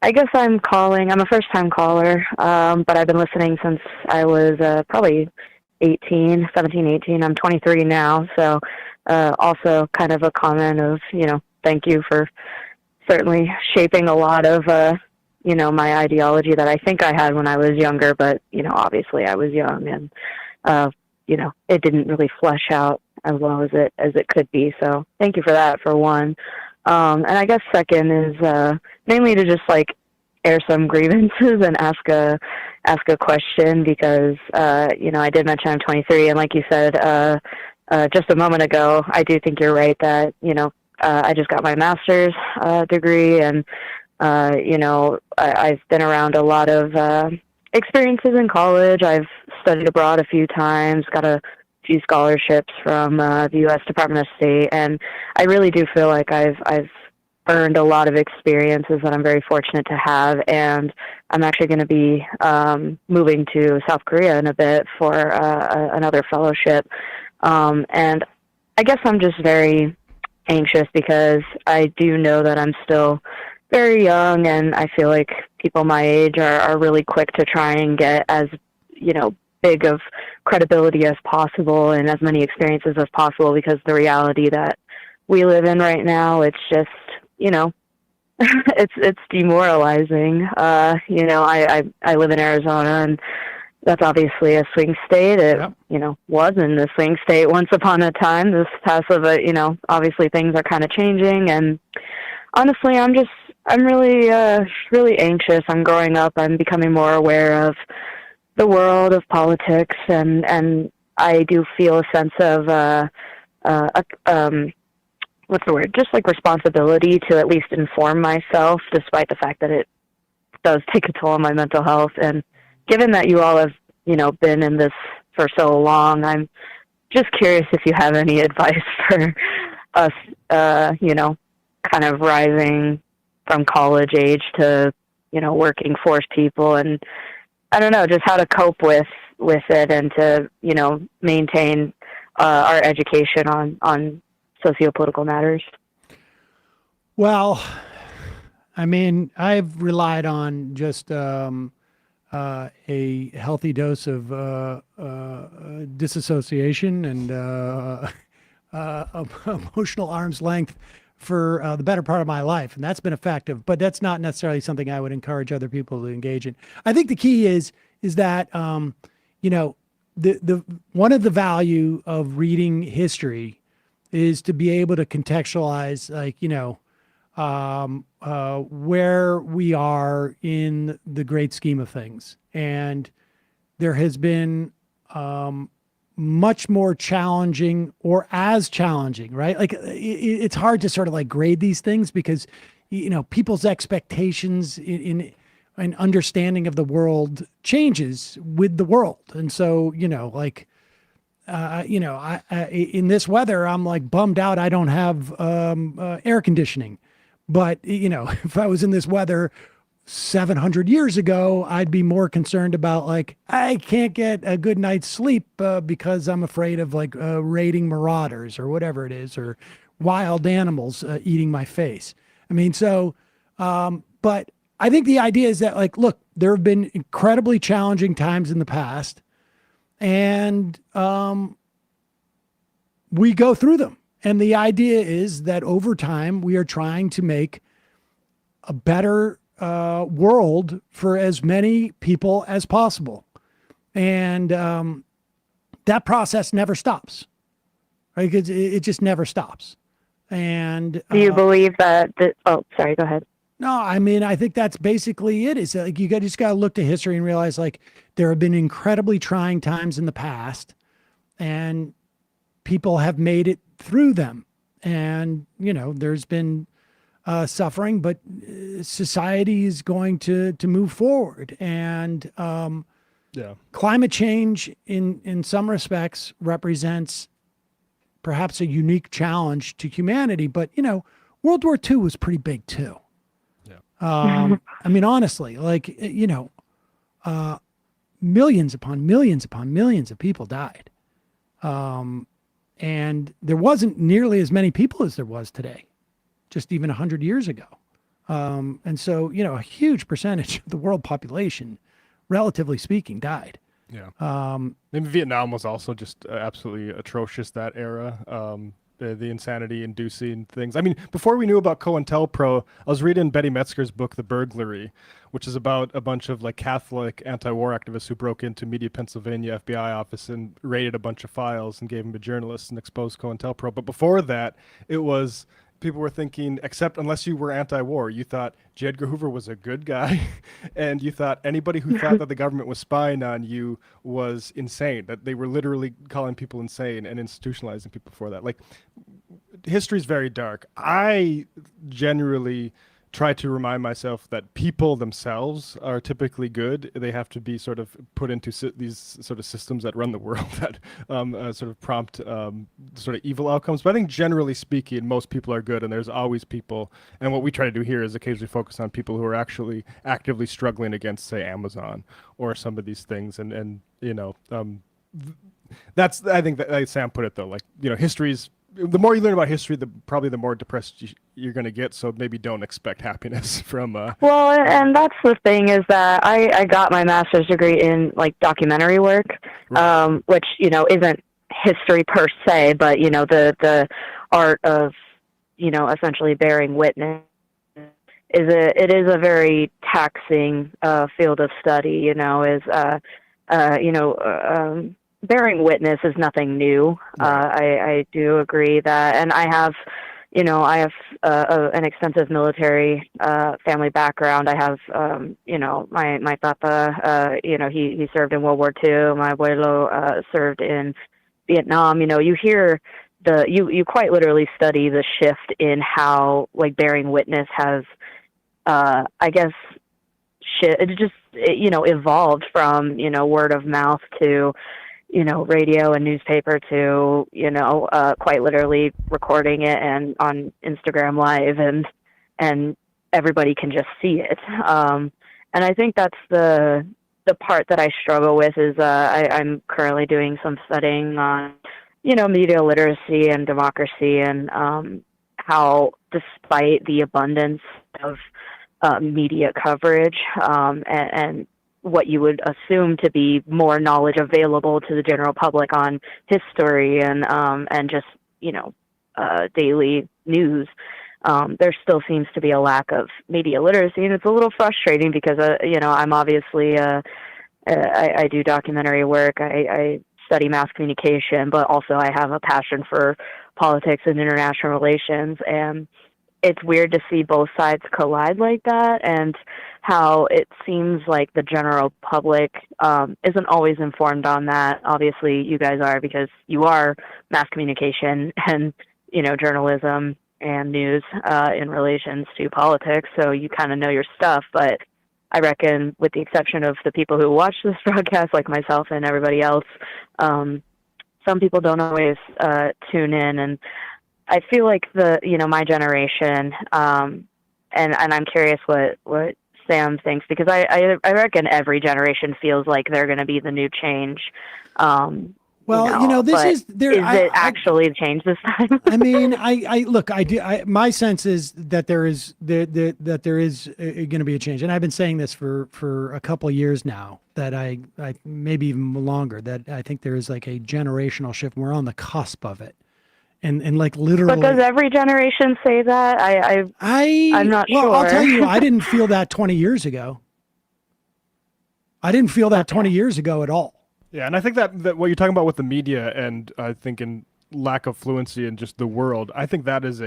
I guess I'm a first time caller, but I've been listening since I was probably 18, 17, 18. I'm 23 now. So also kind of a comment of, thank you for certainly shaping a lot of, my ideology that I think I had when I was younger, but, obviously I was young and, it didn't really flesh out as well as it could be. So thank you for that, for one. And I guess second is mainly to just like air some grievances and ask a question because I did mention I'm 23, and like you said just a moment ago, I do think you're right that I just got my master's degree, and I've been around a lot of experiences in college. I've studied abroad a few times, got a few scholarships from the U.S. Department of State, and I really do feel like I've earned a lot of experiences that I'm very fortunate to have. And I'm actually going to be moving to South Korea in a bit for another fellowship. And I guess I'm just very anxious because I do know that I'm still very young, and I feel like people my age are really quick to try and get as, big of credibility as possible and as many experiences as possible, because the reality that we live in right now, it's just, it's demoralizing. I live in Arizona, and that's obviously a swing state. It, Yep. Was in the swing state once upon a time. This past of it, obviously things are kind of changing. And honestly, I'm really, really anxious. I'm growing up. I'm becoming more aware of the world of politics, and I do feel a sense of, what's the word? Just like responsibility to at least inform myself, despite the fact that it does take a toll on my mental health. And given that you all have, been in this for so long, I'm just curious if you have any advice for us, kind of rising from college age to, working force people, and I don't know, just how to cope with it and to, maintain our education on sociopolitical matters. Well, I mean, I've relied on just a healthy dose of disassociation and emotional arm's length for the better part of my life, and that's been effective. But that's not necessarily something I would encourage other people to engage in. I think the key is that the one of the value of reading history is to be able to contextualize, like, where we are in the great scheme of things. And there has been much more challenging, or as challenging, right? Like it's hard to sort of like grade these things because, people's expectations in understanding of the world changes with the world. And so, in this weather, I'm like bummed out I don't have air conditioning. But, if I was in this weather 700 years ago, I'd be more concerned about like, I can't get a good night's sleep because I'm afraid of like raiding marauders or whatever it is, or wild animals eating my face. I mean, but I think the idea is that like, look, there have been incredibly challenging times in the past, and we go through them. And the idea is that over time, we are trying to make a better world for as many people as possible. And that process never stops, right? It just never stops. And Do you believe oh, sorry, go ahead. no, I mean, I think that's basically it. Is like just got to look to history and realize like there have been incredibly trying times in the past, and people have made it through them. And, there's been suffering, but society is going to move forward. And Yeah. climate change in some respects represents perhaps a unique challenge to humanity. But, World War II was pretty big too. Yeah. I mean, honestly, like, millions upon millions upon millions of people died. And there wasn't nearly as many people as there was today, just even 100 years ago. And so, a huge percentage of the world population, relatively speaking, died. Yeah. Maybe Vietnam was also just absolutely atrocious that era. The insanity inducing things. I mean, before we knew about COINTELPRO, I was reading Betty Metzger's book, The Burglary, which is about a bunch of like Catholic anti-war activists who broke into Media Pennsylvania FBI office and raided a bunch of files and gave them to journalists and exposed COINTELPRO. But before that, it was people were thinking, except unless you were anti-war, you thought J. Edgar Hoover was a good guy, and you thought anybody who thought that the government was spying on you was insane, that they were literally calling people insane and institutionalizing people for that. Like, history's very dark. I generally try to remind myself that people themselves are typically good. They have to be sort of put into these sort of systems that run the world that sort of prompt sort of evil outcomes. But I think generally speaking, most people are good, and there's always people. And what we try to do here is occasionally focus on people who are actually actively struggling against, say, Amazon or some of these things. And that's, I think that, like Sam put it though, like, history's, the more you learn about history, probably the more depressed you're going to get. So maybe don't expect happiness from. Well, and that's the thing is that I got my master's degree in like documentary work, right. Which isn't history per se, but the art of essentially bearing witness it is a very taxing field of study. Bearing witness is nothing new. I do agree that, and I have an extensive military family background. I have, my papa, he served in World War II. My abuelo served in Vietnam. You hear you quite literally study the shift in how like bearing witness has, I guess, evolved from word of mouth to radio and newspaper to, quite literally recording it and on Instagram Live and everybody can just see it. And I think that's the part that I struggle with is I'm currently doing some studying on, media literacy and democracy and how despite the abundance of media coverage and what you would assume to be more knowledge available to the general public on history and just daily news, there still seems to be a lack of media literacy, and it's a little frustrating because I'm obviously I do documentary work, I study mass communication, but also I have a passion for politics and international relations, and it's weird to see both sides collide like that, and how it seems like the general public isn't always informed on that. Obviously, you guys are because you are mass communication and, journalism and news in relations to politics, so you kind of know your stuff. But I reckon, with the exception of the people who watch this broadcast, like myself and everybody else, some people don't always tune in, and I feel like my generation, and I'm curious what Sam thinks, because I reckon every generation feels like they're going to be the new change. This is there. Is it actually change this time? I mean, I look. I do. My sense is that there is that there is going to be a change, and I've been saying this for a couple of years now. That I maybe even longer. That I think there is like a generational shift. We're on the cusp of it. And like literally. But does every generation say that? I'm not sure. Well, I'll tell you, I didn't feel that 20 years ago. I didn't feel that 20 years ago at all. Yeah, and I think that what you're talking about with the media, and I think in lack of fluency in just the world, I think that is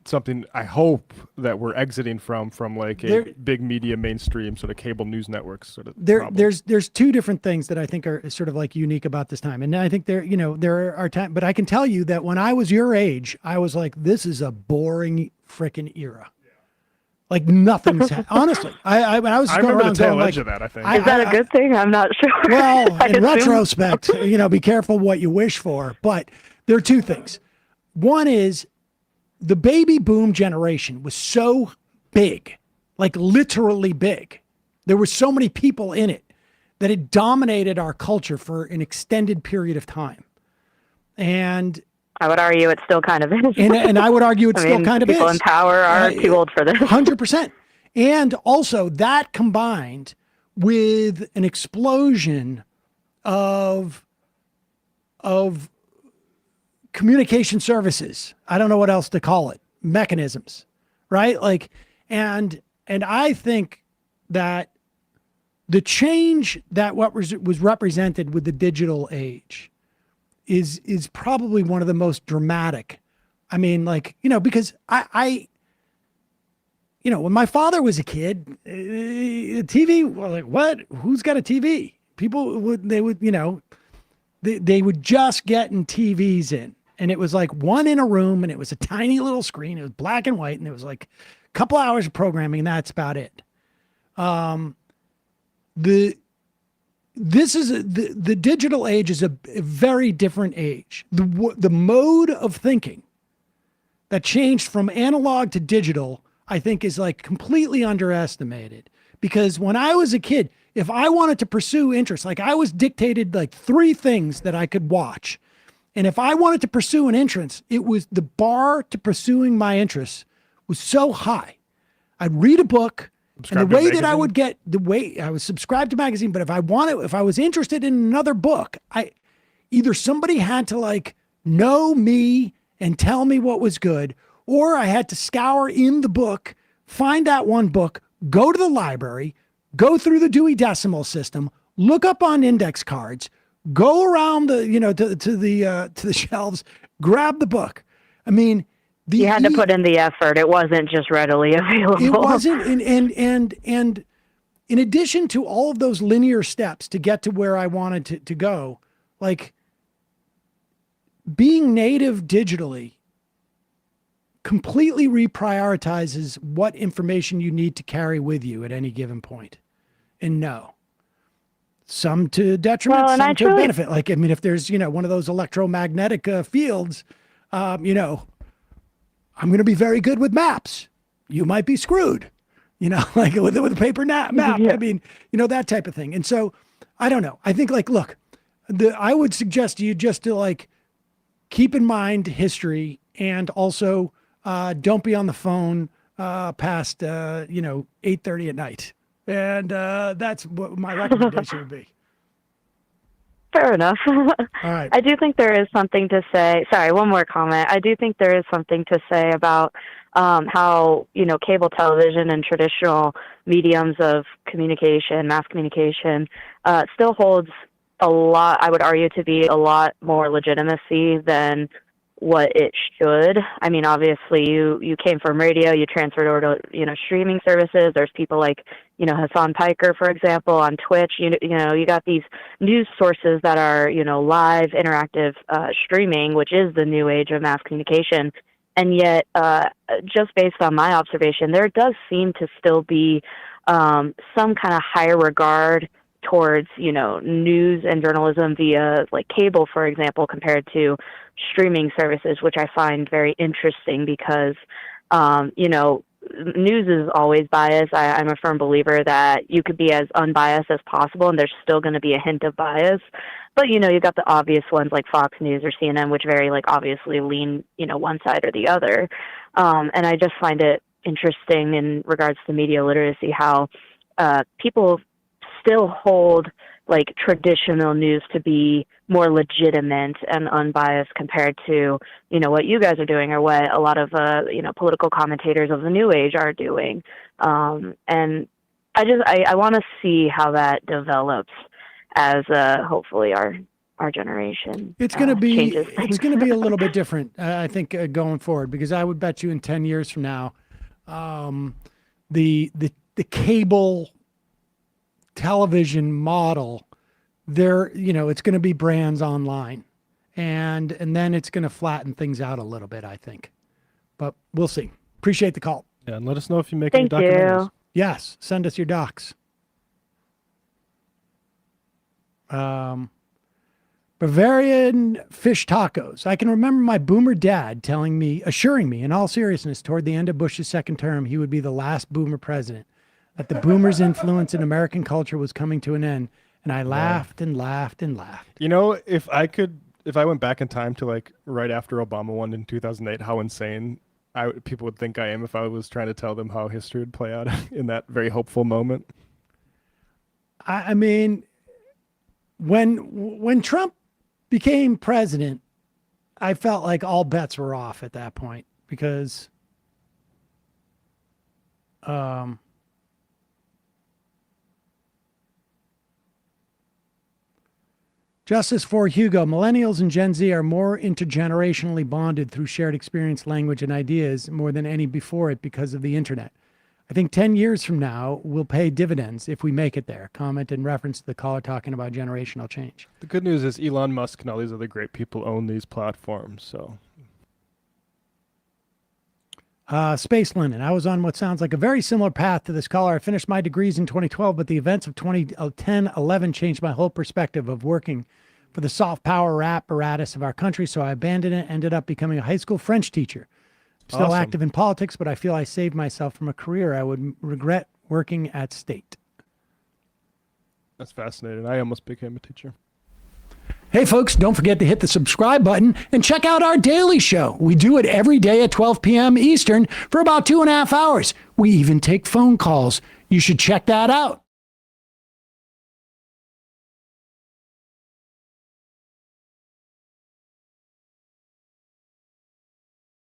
something I hope that we're exiting from like a big media mainstream sort of cable news networks sort of problem. There's two different things that I think are sort of like unique about this time. And I think there are times, but I can tell you that when I was your age, I was like, this is a boring freaking era. Like nothing's honestly. I was just I going remember around the tail going edge like, of that, I think. Is that a good thing? I'm not sure. Well, in retrospect, be careful what you wish for. But there are two things. One is the baby boom generation was so big, like literally big. There were so many people in it that it dominated our culture for an extended period of time. And I would argue it still kind of is. And I would argue it's still kind of is. People in power are too old for this. 100%. And also that combined with an explosion of communication services. I don't know what else to call it. Mechanisms, right? Like, and I think that the change that what was represented with the digital age is probably one of the most dramatic. I mean, like, because I when my father was a kid, TV, well, like, what? Who's got a TV? People would they would just getting TVs in, and it was like one in a room, and it was a tiny little screen. It was black and white, and it was like a couple hours of programming, and that's about it. The digital age is a very different age. The mode of thinking that changed from analog to digital, I think, is like completely underestimated. Because when I was a kid, if I wanted to pursue interests, like I was dictated like 3 things that I could watch. And if I wanted to pursue an interest, it was the bar to pursuing my interests was so high. I'd read a book, and the way that I would get I was subscribed to magazine, but if I was interested in another book, either somebody had to like know me and tell me what was good, or I had to scour in the book, find that one book, go to the library, go through the Dewey Decimal System, look up on index cards, go around the to the shelves, grab the book. I mean, you had to put in the effort. It wasn't just readily available. It wasn't, and in addition to all of those linear steps to get to where I wanted to go, like being native digitally completely reprioritizes what information you need to carry with you at any given point. And some to detriment, some to benefit. Like, I mean, if there's, one of those electromagnetic fields, I'm going to be very good with maps. You might be screwed, like with a paper map. Yeah. I mean, that type of thing. And so I don't know. I think like, look, I would suggest to you just to like, keep in mind history, and also don't be on the phone past 8:30 at night. And that's what my recommendation would be. Fair enough. All right. I do think there is something to say. Sorry, one more comment. I do think there is something to say about how cable television and traditional mediums of communication, mass communication, still holds a lot, I would argue, to be a lot more legitimacy than what it should. I mean, obviously you came from radio, you transferred over to, streaming services. There's people like, Hassan Piker, for example, on Twitch. You got these news sources that are, live, interactive streaming, which is the new age of mass communication. And yet, just based on my observation, there does seem to still be some kind of higher regard towards, news and journalism via like cable, for example, compared to streaming services, which I find very interesting because, news is always biased. I'm a firm believer that you could be as unbiased as possible and there's still going to be a hint of bias. But, you got the obvious ones like Fox News or CNN, which very like obviously lean, one side or the other. And I just find it interesting in regards to media literacy, how people still hold like traditional news to be more legitimate and unbiased compared to, what you guys are doing or what a lot of, political commentators of the new age are doing. And I want to see how that develops as hopefully our generation. It's going to be a little bit different, I think, going forward, because I would bet you in 10 years from now, the cable television model, it's going to be brands online, and then it's going to flatten things out a little bit, I think, but we'll see. Appreciate the call. Yeah, and let us know if you make any documentaries. You. Yes, send us your docs. Bavarian fish tacos. I can remember my boomer dad assuring me in all seriousness toward the end of Bush's second term, he would be the last boomer president, that the boomers' influence in American culture was coming to an end. And I laughed and laughed and laughed. If I went back in time to like right after Obama won in 2008, how insane people would think I am if I was trying to tell them how history would play out in that very hopeful moment. I mean, when Trump became president, I felt like all bets were off at that point because Justice for Hugo, millennials and Gen Z are more intergenerationally bonded through shared experience, language, and ideas more than any before it because of the internet. I think 10 years from now will pay dividends if we make it there. Comment in reference to the caller talking about generational change. The good news is Elon Musk and all these other great people own these platforms, so. Space Linen. I was on what sounds like a very similar path to this caller. I finished my degrees in 2012, but the events of 2010-11 changed my whole perspective of working for the soft power apparatus of our country, so I abandoned it and ended up becoming a high school French teacher. Still Awesome. active in politics, but I feel I saved myself from a career I would regret working at state. That's fascinating. I almost became a teacher. Hey, folks, don't forget to hit the subscribe button and check out our daily show. We do it every day at 12 p.m. Eastern for about 2.5 hours. We even take phone calls. You should check that out.